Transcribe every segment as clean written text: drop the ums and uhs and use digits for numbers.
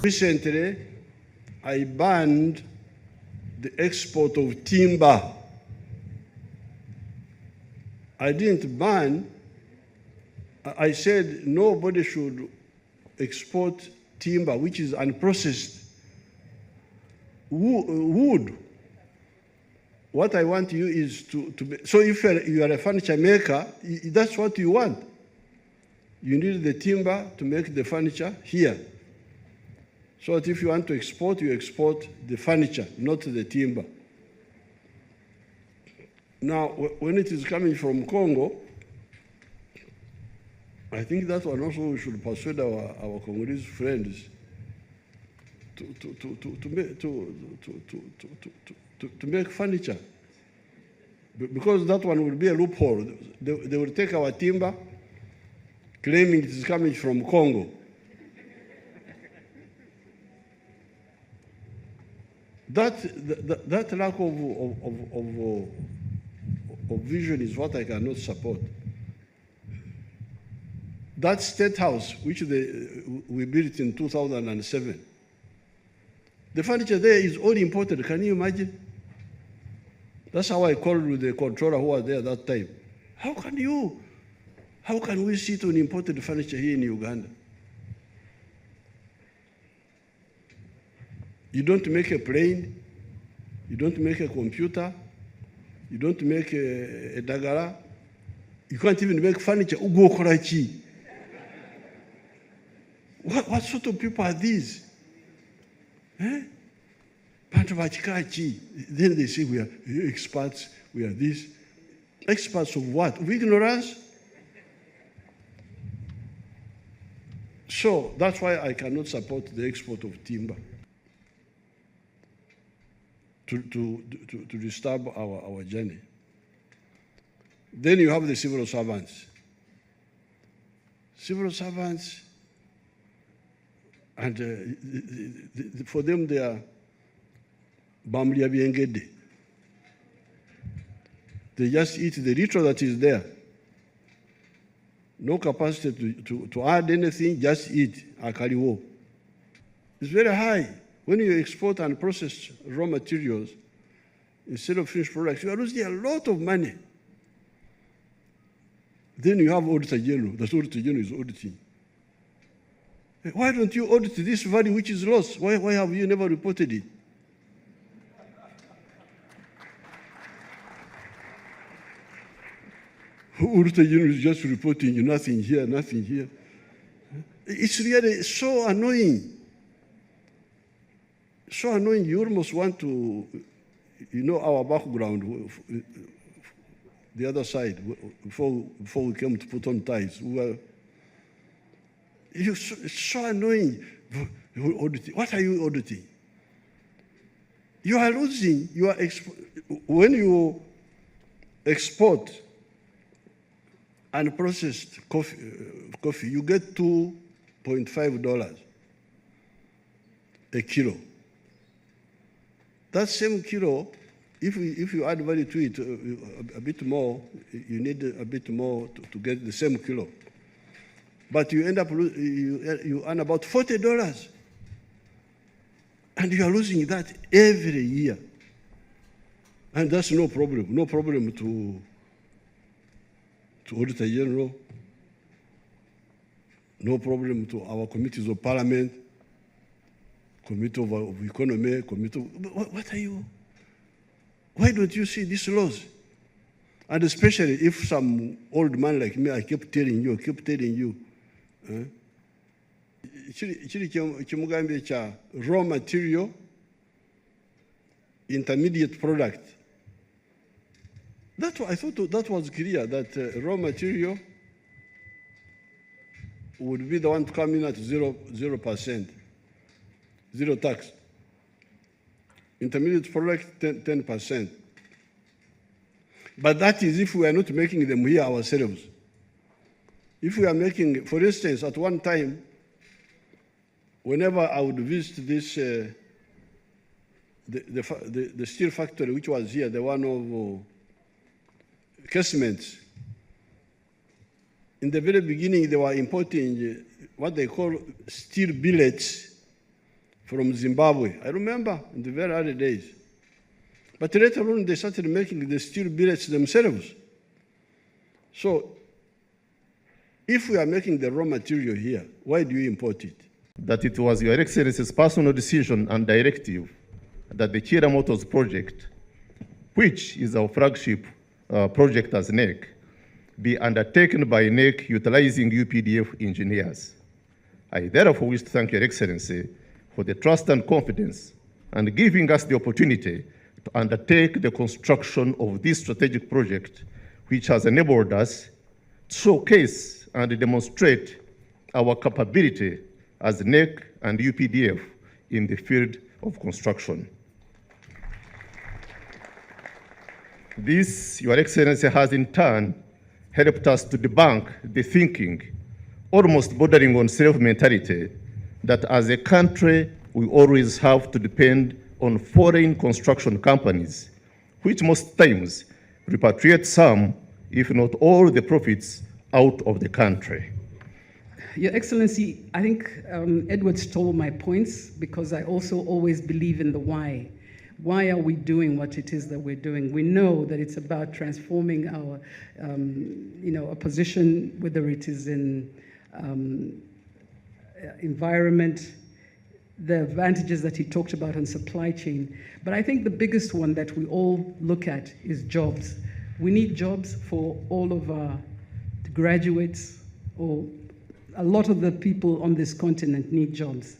Recently, I banned the export of timber. I didn't ban, I said nobody should export timber, which is unprocessed wood. What I want you is to so if you are a furniture maker, that's what you want. You need the timber to make the furniture here. So that if you want to export, you export the furniture, not the timber. Now, when it is coming from Congo, I think that one also we should persuade our Congolese friends to make furniture. Because that one will be a loophole. They will take our timber, claiming it is coming from Congo. That lack of vision is what I cannot support. That State House, which we built in 2007, the furniture there is all imported. Can you imagine? That's how I called the controller who was there at that time. How can we sit on imported furniture here in Uganda? You don't make a plane, you don't make a computer, you don't make a dagara, you can't even make furniture. What sort of people are these? Eh? Then they say we are experts, we are this. Experts of what? Of ignorance? So that's why I cannot support the export of timber to disturb our journey. Then you have the civil servants. Civil servants, and for them they are Bamlia Biengede. They just eat the little that is there. No capacity to add anything, just eat akaliwo. It's very high. When you export and process raw materials, instead of finished products, you are losing a lot of money. Then you have Auditor General. The Auditor General is auditing. Why don't you audit this value which is lost? Why have you never reported it? Auditor General is just reporting nothing here, nothing here. It's really so annoying. So annoying, you almost want to, our background, the other side, before we came to put on ties. It's so annoying. What are you auditing? You are losing. When you export unprocessed coffee, you get $2.5 a kilo. That same kilo, if you add value to it a bit more, you need a bit more to get the same kilo. But you end up, you earn about $40. And you are losing that every year. And that's no problem. No problem to Auditor General. No problem to our committees of parliament. Committee of Economy, what are you? Why don't you see these laws? And especially if some old man like me, I keep telling you, raw material, intermediate product. I thought that was clear, that raw material would be the one to come in at 0%. Zero tax. Intermediate product, 10%. But that is if we are not making them here ourselves. If we are making, for instance, at one time, whenever I would visit this, the steel factory which was here, the one of casemates. In the very beginning, they were importing what they call steel billets from Zimbabwe. I remember in the very early days. But later on, they started making the steel billets themselves. So if we are making the raw material here, why do you import it? That it was Your Excellency's personal decision and directive that the Kira Motors project, which is our flagship project as NEC, be undertaken by NEC utilizing UPDF engineers. I therefore wish to thank Your Excellency for the trust and confidence and giving us the opportunity to undertake the construction of this strategic project, which has enabled us to showcase and demonstrate our capability as NEC and UPDF in the field of construction. This, Your Excellency, has in turn helped us to debunk the thinking, almost bordering on self-mentality, that as a country we always have to depend on foreign construction companies, which most times repatriate some, if not all, the profits out of the country. Your Excellency, I think Edward stole my points because I also always believe in the why. Why are we doing what it is that we're doing? We know that it's about transforming our, a position, whether it is in environment, the advantages that he talked about on supply chain. But I think the biggest one that we all look at is jobs. We need jobs for all of our graduates, or a lot of the people on this continent need jobs.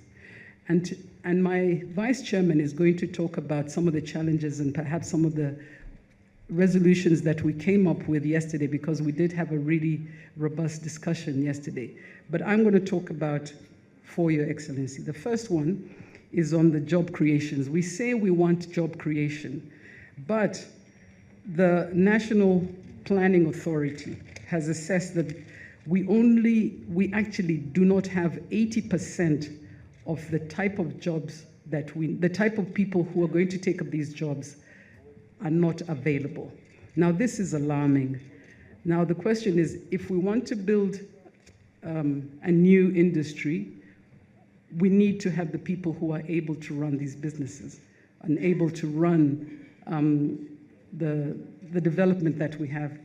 And my vice chairman is going to talk about some of the challenges and perhaps some of the resolutions that we came up with yesterday, because we did have a really robust discussion yesterday. But I'm going to talk about, for Your Excellency. The first one is on the job creations. We say we want job creation, but the National Planning Authority has assessed that we actually do not have 80% of the type of jobs the type of people who are going to take up these jobs are not available. Now, this is alarming. Now, the question is, if we want to build a new industry, we need to have the people who are able to run these businesses and able to run the development that we have.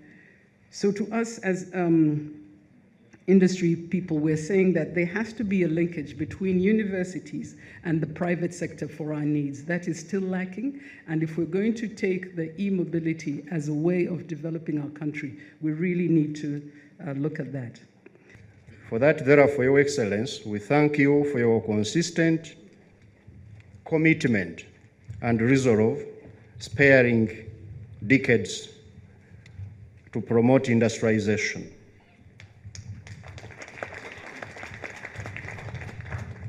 So to us as industry people, we're saying that there has to be a linkage between universities and the private sector for our needs. That is still lacking, and if we're going to take the e-mobility as a way of developing our country, we really need to look at that. For that, therefore, Your Excellency, we thank you for your consistent commitment and resolve, sparing decades to promote industrialization.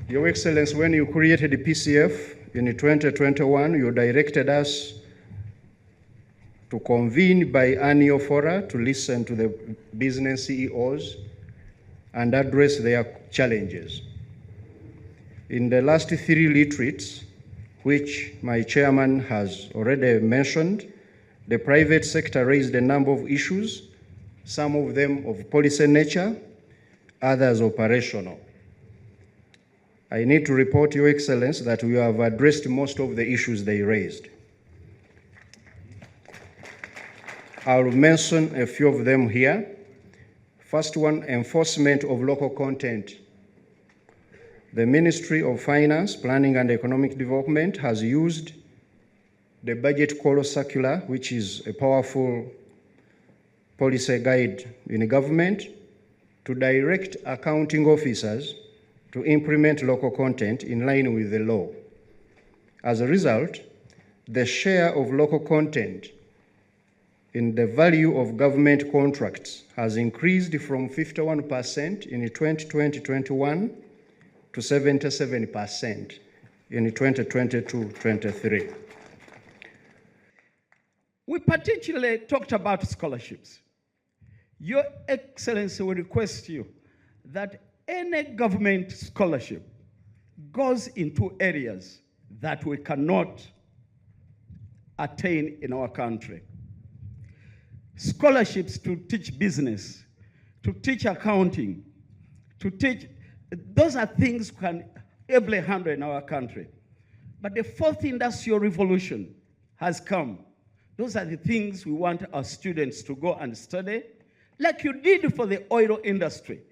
Your Excellency, when you created the PCF in 2021, you directed us to convene biannual fora to listen to the business CEOs and address their challenges. In the last 3 retreats, which my chairman has already mentioned, the private sector raised a number of issues, some of them of policy nature, others operational. I need to report, Your Excellency, that we have addressed most of the issues they raised. I'll mention a few of them here. First one, enforcement of local content. The Ministry of Finance, Planning and Economic Development has used the Budget Call Circular, which is a powerful policy guide in the government, to direct accounting officers to implement local content in line with the law. As a result, the share of local content in the value of government contracts has increased from 51% in 2020-21 to 77% in 2022-23. We particularly talked about scholarships. Your Excellency, we request you that any government scholarship goes into areas that we cannot attain in our country. scholarships to teach business, to teach accounting, to teach, those are things we can ably handle in our country. But the fourth industrial revolution has come. Those are the things we want our students to go and study, like you did for the oil industry.